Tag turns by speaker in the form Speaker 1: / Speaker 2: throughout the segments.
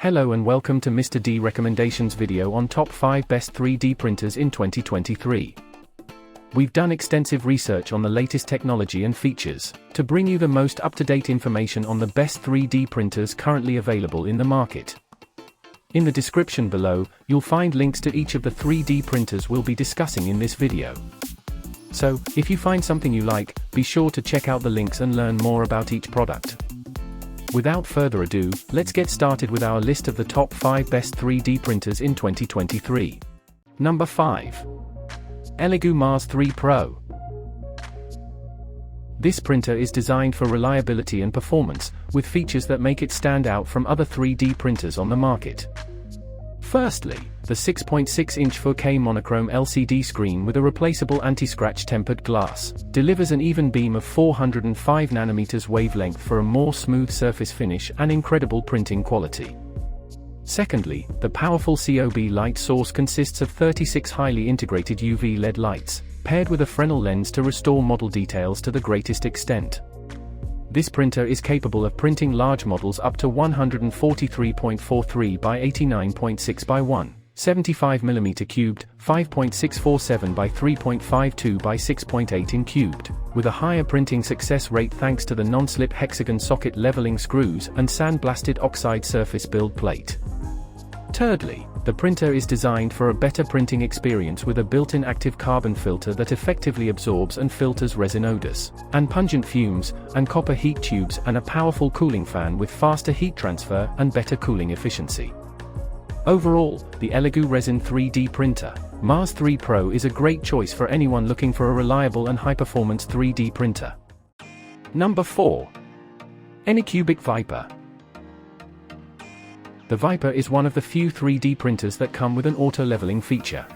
Speaker 1: Hello and welcome to Mr. D recommendations video on top 5 best 3D printers in 2023. We've done extensive research on the latest technology and features, to bring you the most up-to-date information on the best 3D printers currently available in the market. In the description below, you'll find links to each of the 3D printers we'll be discussing in this video. So, if you find something you like, be sure to check out the links and learn more about each product. Without further ado, let's get started with our list of the top 5 best 3D printers in 2023. Number 5. ELEGOO Mars 3 Pro. This printer is designed for reliability and performance, with features that make it stand out from other 3D printers on the market. Firstly, the 6.6-inch 4K monochrome LCD screen with a replaceable anti-scratch tempered glass delivers an even beam of 405 nanometers wavelength for a more smooth surface finish and incredible printing quality. Secondly, the powerful COB light source consists of 36 highly integrated UV LED lights, paired with a Fresnel lens to restore model details to the greatest extent. This printer is capable of printing large models up to 143.43 by 89.6 by 175mm cubed, 5.647 by 3.52 by 6.8 in cubed, with a higher printing success rate thanks to the non-slip hexagon socket leveling screws and sandblasted oxide surface build plate. Thirdly, the printer is designed for a better printing experience with a built-in active carbon filter that effectively absorbs and filters resin odors and pungent fumes, and copper heat tubes and a powerful cooling fan with faster heat transfer and better cooling efficiency. Overall, the ELEGOO Resin 3D printer, Mars 3 Pro is a great choice for anyone looking for a reliable and high-performance 3D printer. Number 4. Anycubic Vyper. The Vyper is one of the few 3D printers that come with an auto-leveling feature.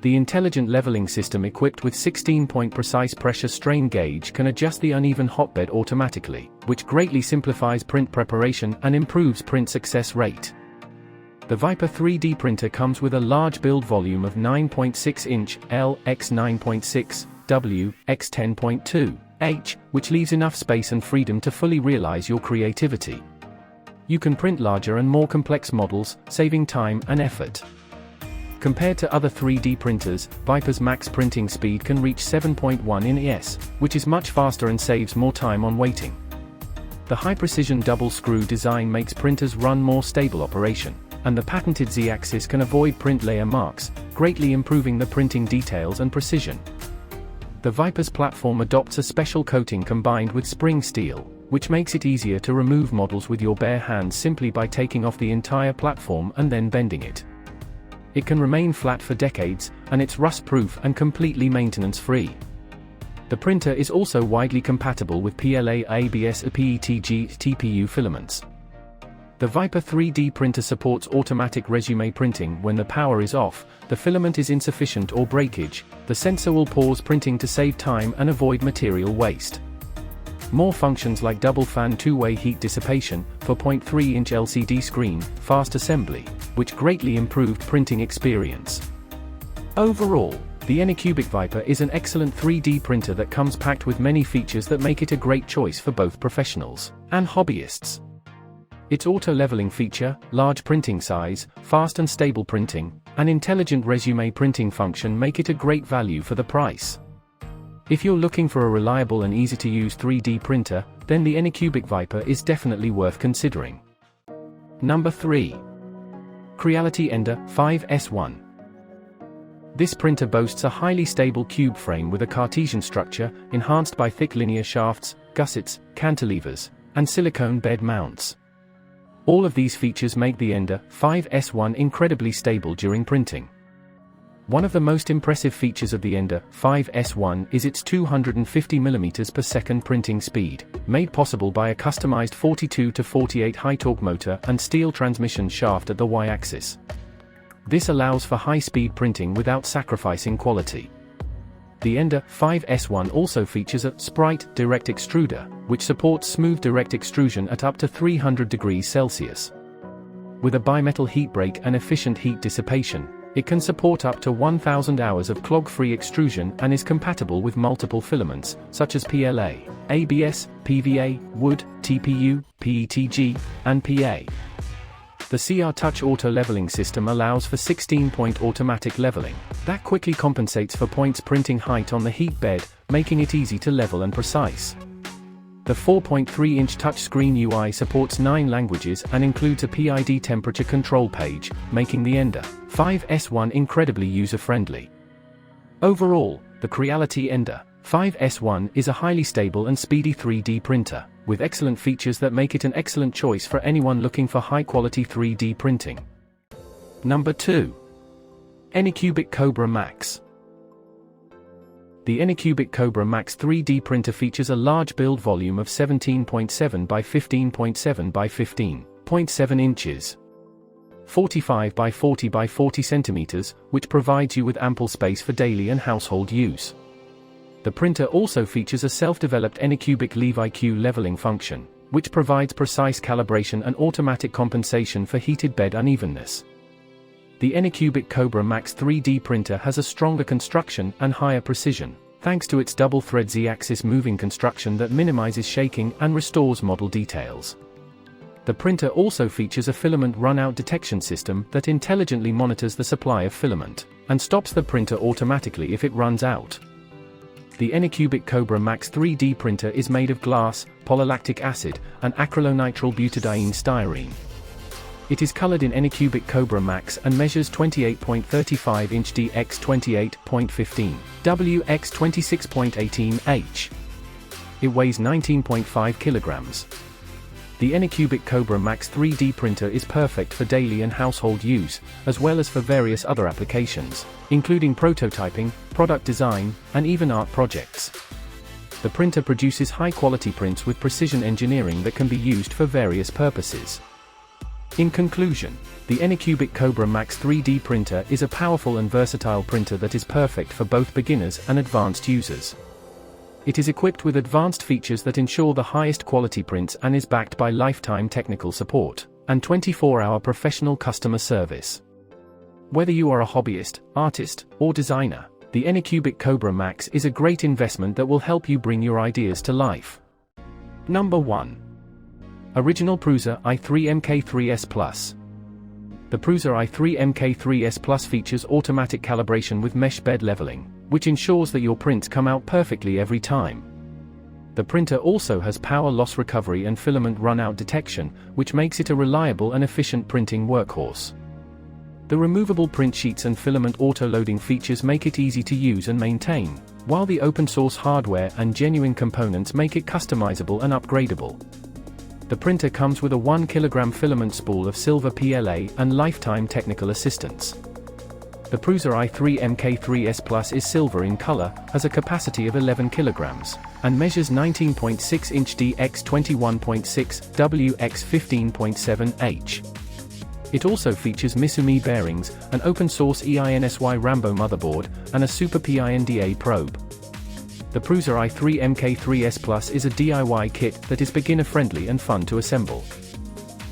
Speaker 1: The intelligent leveling system equipped with 16-point precise pressure strain gauge can adjust the uneven hotbed automatically, which greatly simplifies print preparation and improves print success rate. The Vyper 3D printer comes with a large build volume of 9.6-inch L x 9.6 W x 10.2 H, which leaves enough space and freedom to fully realize your creativity. You can print larger and more complex models, saving time and effort. Compared to other 3D printers, Vyper's max printing speed can reach 7.1 in ES, which is much faster and saves more time on waiting. The high-precision double-screw design makes printers run more stable operation, and the patented Z-axis can avoid print layer marks, greatly improving the printing details and precision. The Vyper's platform adopts a special coating combined with spring steel, which makes it easier to remove models with your bare hands simply by taking off the entire platform and then bending it. It can remain flat for decades, and it's rust-proof and completely maintenance-free. The printer is also widely compatible with PLA, ABS, PETG, TPU filaments. The Vyper 3D printer supports automatic resume printing. When the power is off, the filament is insufficient or breakage, the sensor will pause printing to save time and avoid material waste. More functions like double fan two-way heat dissipation, 4.3-inch LCD screen, fast assembly, which greatly improved printing experience. Overall, the Anycubic Vyper is an excellent 3D printer that comes packed with many features that make it a great choice for both professionals and hobbyists. Its auto-leveling feature, large printing size, fast and stable printing, and intelligent resume printing function make it a great value for the price. If you're looking for a reliable and easy-to-use 3D printer, then the Anycubic Vyper is definitely worth considering. Number 3. Creality Ender-5 S1. This printer boasts a highly stable cube frame with a Cartesian structure, enhanced by thick linear shafts, gussets, cantilevers, and silicone bed mounts. All of these features make the Ender-5 S1 incredibly stable during printing. One of the most impressive features of the Ender-5 S1 is its 250mm per second printing speed, made possible by a customized 42-48 high-torque motor and steel transmission shaft at the Y-axis. This allows for high-speed printing without sacrificing quality. The Ender-5 S1 also features a Sprite direct extruder, which supports smooth direct extrusion at up to 300 degrees Celsius. With a bimetal heat break and efficient heat dissipation, it can support up to 1,000 hours of clog-free extrusion and is compatible with multiple filaments, such as PLA, ABS, PVA, wood, TPU, PETG, and PA. The CR Touch Auto Leveling System allows for 16-point automatic leveling that quickly compensates for points printing height on the heat bed, making it easy to level and precise. The 4.3-inch touchscreen UI supports 9 languages and includes a PID temperature control page, making the Ender-5 S1 incredibly user-friendly. Overall, the Creality Ender-5 S1 is a highly stable and speedy 3D printer, with excellent features that make it an excellent choice for anyone looking for high-quality 3D printing. Number 2. Anycubic Kobra Max. The Anycubic Kobra Max 3D printer features a large build volume of 17.7 by 15.7 by 15.7 inches, 45 by 40 by 40 centimeters, which provides you with ample space for daily and household use. The printer also features a self-developed Anycubic Vyper leveling function, which provides precise calibration and automatic compensation for heated bed unevenness. The Anycubic Kobra Max 3D printer has a stronger construction and higher precision, thanks to its double-thread Z-axis moving construction that minimizes shaking and restores model details. The printer also features a filament run-out detection system that intelligently monitors the supply of filament and stops the printer automatically if it runs out. The Anycubic Kobra Max 3D printer is made of glass, polylactic acid, and acrylonitrile butadiene styrene. It is colored in Anycubic Kobra Max and measures 28.35 inch d x 28.15 w x 26.18 h. It weighs 19.5 kilograms. The Anycubic Kobra Max 3D printer is perfect for daily and household use, as well as for various other applications, including prototyping, product design, and even art projects. The printer produces high-quality prints with precision engineering that can be used for various purposes. In conclusion, the Anycubic Kobra Max 3D printer is a powerful and versatile printer that is perfect for both beginners and advanced users. It is equipped with advanced features that ensure the highest quality prints and is backed by lifetime technical support and 24-hour professional customer service. Whether you are a hobbyist, artist, or designer, the Anycubic Kobra Max is a great investment that will help you bring your ideas to life. Number 1. Original Prusa i3 MK3S Plus. The Prusa i3 MK3S Plus features automatic calibration with mesh bed leveling, which ensures that your prints come out perfectly every time. The printer also has power loss recovery and filament run-out detection, which makes it a reliable and efficient printing workhorse. The removable print sheets and filament auto-loading features make it easy to use and maintain, while the open-source hardware and genuine components make it customizable and upgradable. The printer comes with a 1 kg filament spool of silver PLA and lifetime technical assistance. The Prusa i3 MK3S Plus is silver in color, has a capacity of 11 kilograms, and measures 19.6 inch d x 21.6 w x 15.7 h. It also features Misumi bearings, an open-source EINSY Rambo motherboard, and a Super PINDA probe. The Prusa i3 MK3S Plus is a DIY kit that is beginner-friendly and fun to assemble.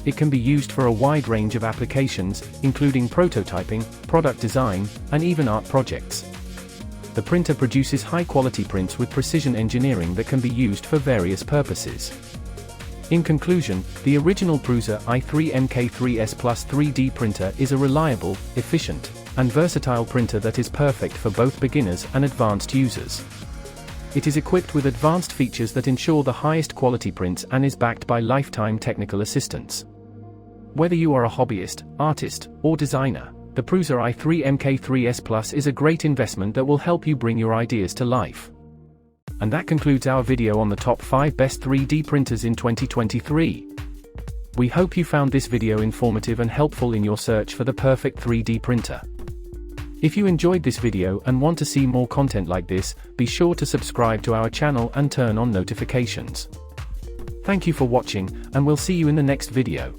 Speaker 1: It can be used for a wide range of applications, including prototyping, product design, and even art projects. The printer produces high-quality prints with precision engineering that can be used for various purposes. In conclusion, the original Prusa i3 MK3S Plus 3D printer is a reliable, efficient, and versatile printer that is perfect for both beginners and advanced users. It is equipped with advanced features that ensure the highest quality prints and is backed by lifetime technical assistance. Whether you are a hobbyist, artist, or designer, the Prusa i3 MK3S Plus is a great investment that will help you bring your ideas to life. And that concludes our video on the top 5 best 3D printers in 2023. We hope you found this video informative and helpful in your search for the perfect 3D printer. If you enjoyed this video and want to see more content like this, be sure to subscribe to our channel and turn on notifications. Thank you for watching, and we'll see you in the next video.